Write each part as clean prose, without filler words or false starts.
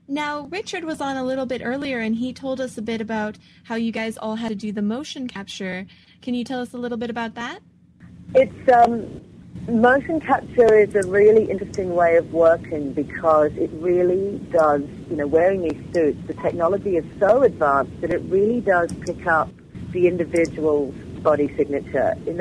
Now, Richard was on a little bit earlier and he told us a bit about how you guys all had to do the motion capture. Can you tell us a little bit about that? It's motion capture is a really interesting way of working because it really does, wearing these suits, the technology is so advanced that it really does pick up the individual's body signature in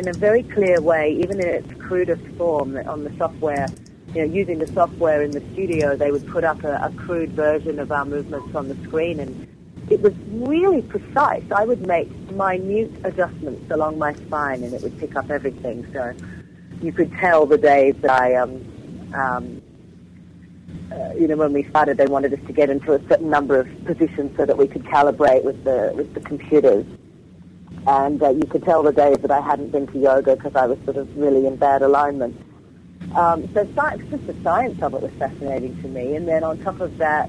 a very clear way, even in its crudest form on the software. Using the software in the studio, they would put up a crude version of our movements on the screen, and it was really precise. I would make minute adjustments along my spine, and it would pick up everything. So you could tell the days that when we started, they wanted us to get into a certain number of positions so that we could calibrate with the computers. And you could tell the days that I hadn't been to yoga because I was sort of really in bad alignment. So science, just the science of it was fascinating to me. And then on top of that,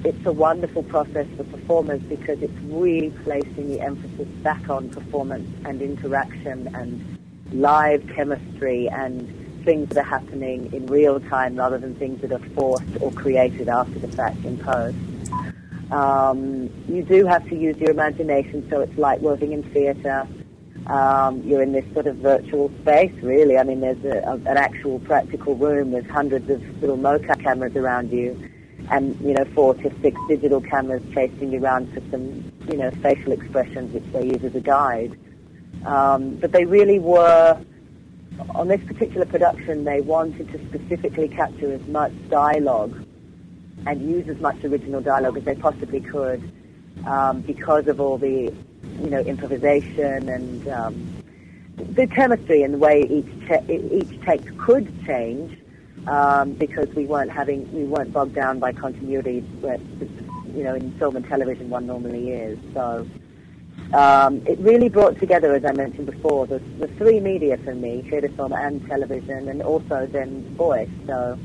it's a wonderful process for performers because it's really placing the emphasis back on performance and interaction and live chemistry and things that are happening in real time rather than things that are forced or created after the fact in post. You do have to use your imagination, so it's like working in theatre. You're in this sort of virtual space, really. I mean, there's an actual practical room with hundreds of little mocap cameras around you and, 4 to 6 digital cameras chasing you around for some, facial expressions which they use as a guide. But they really were, on this particular production, they wanted to specifically capture as much dialogue and use as much original dialogue as they possibly could because of all the improvisation and the chemistry and the way each take could change because we weren't bogged down by continuity that in film and television one normally is. So it really brought together, as I mentioned before, the three media for me: theatre, film, and television, and also then voice. So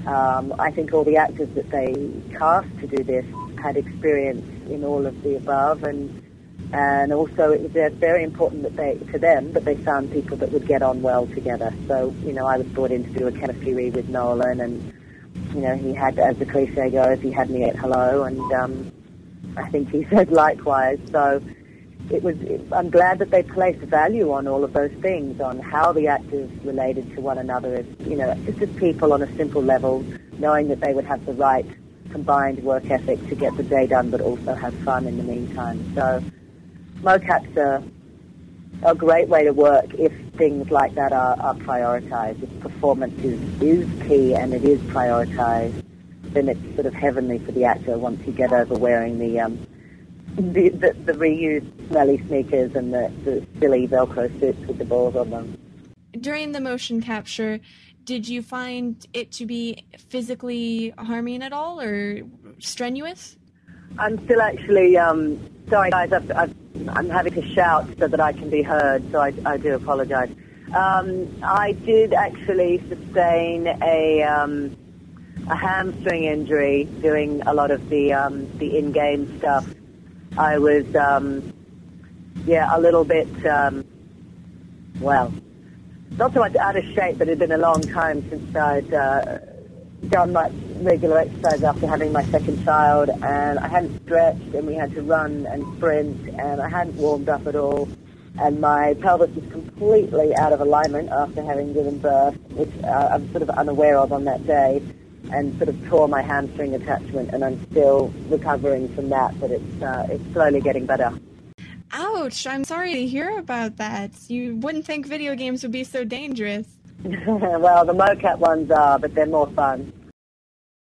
I think all the actors that they cast to do this had experience in all of the above, and also it was very important to them that they found people that would get on well together. So, I was brought in to do a chemistry read with Nolan, and, he had, as the cliche goes, he had me at hello, and I think he said likewise. So I'm glad that they placed value on all of those things, on how the actors related to one another as, just as people on a simple level, knowing that they would have the right combined work ethic to get the day done, but also have fun in the meantime. So mocaps are a great way to work if things like that are prioritized. If performance is key and it is prioritized, then it's sort of heavenly for the actor once you get over wearing the reused smelly sneakers and the silly Velcro suits with the balls on them. During the motion capture, did you find it to be physically harming at all or strenuous? I'm still actually, sorry guys, I'm having to shout so that I can be heard, so I do apologize. I did actually sustain a hamstring injury doing a lot of the in-game stuff. I was, a little bit, not so much out of shape, but it had been a long time since I'd done much regular exercise after having my second child, and I hadn't stretched, and we had to run and sprint, and I hadn't warmed up at all, and my pelvis was completely out of alignment after having given birth, which I'm sort of unaware of on that day, and sort of tore my hamstring attachment, and I'm still recovering from that, but it's slowly getting better. Ouch! I'm sorry to hear about that. You wouldn't think video games would be so dangerous. Well, the mocap ones are, but they're more fun.